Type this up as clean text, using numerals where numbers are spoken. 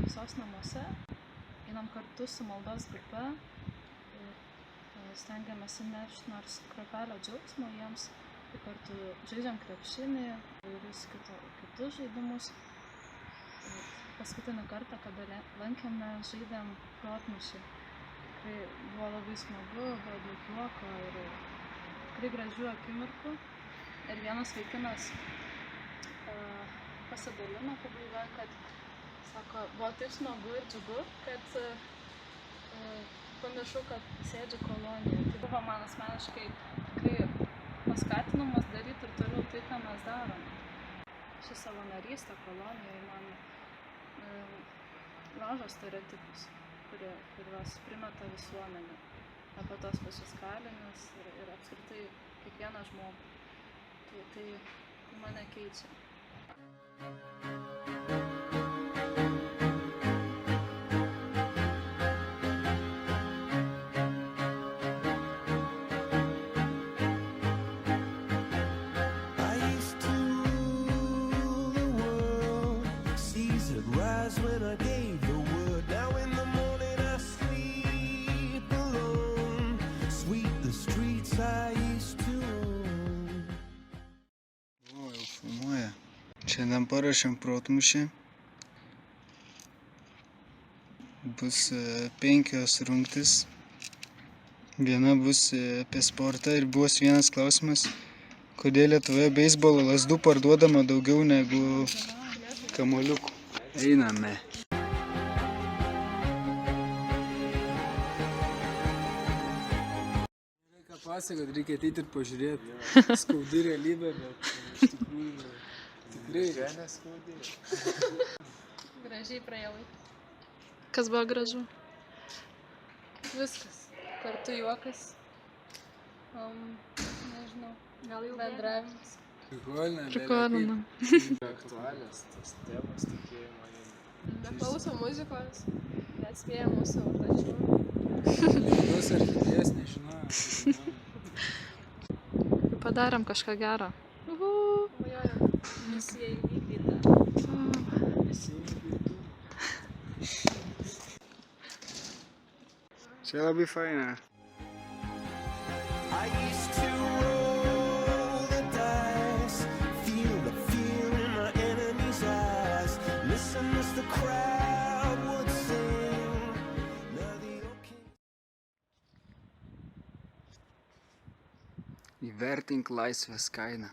visos namuose, einam kartu su maldos grupe ir stengiamės įnešti nors kruopelę džiaugsmo jiems, kartu žaidžiam krepšinį ir kitus žaidimus. Paskutinį kartą, kada lankėme, žaidėm protmūšį. Tikrai buvo labai smagu, buvo daug juoko ir tikrai gražių akimirkų. Ir vienas vaikinas pasidalino pabaigoje, kad sako, buvo taip smagu ir džiugu, kad pamiršau, kad sėdžiu kolonijoje. Tai buvo man asmeniškai tikrai paskatinimas daryti ir toliau tai, ką mes darom. Ši savanorystė kolonijoje man laužo stereotipus, kuriuos primeta visuomenė apie tos pačius kalinius ir apskritai kiekvieną žmogų. Tai mane keičia. When I gave the word, now in the morning I sleep alone. Sweep the streets I used to own. O, jau filmuoja. Šiandien paruošėm protmūšį. Bus 5 rungtys. Viena bus apie sportą ir bus vienas klausimas, kodėl Lietuvoje beisbolo lazdų parduodama daugiau negu kamuoliukų. Einame. Reikia pasakot, reikia ateiti ir pažiūrėti. Skaudi realybė, bet iš tikrųjų tikrai neskaudi. Gražiai praėjau. Kas buvo gražu? Viskas. Kartu juokas. Nežinau. Gal jau bendravimas. Prikolinam. Aktualios tos temos tikėjimo. Neklauso muzikos, neatspėja mūsų užduočių. Tos orchidėjos nežinau. Padarėm kažką gerą. Misija įvykdyta. Čia labai faina. I used to roll the dice, feel the fear in my enemy's eyes, listen as the crowd would sing. Now the okay. Įvertink laisvės kainą.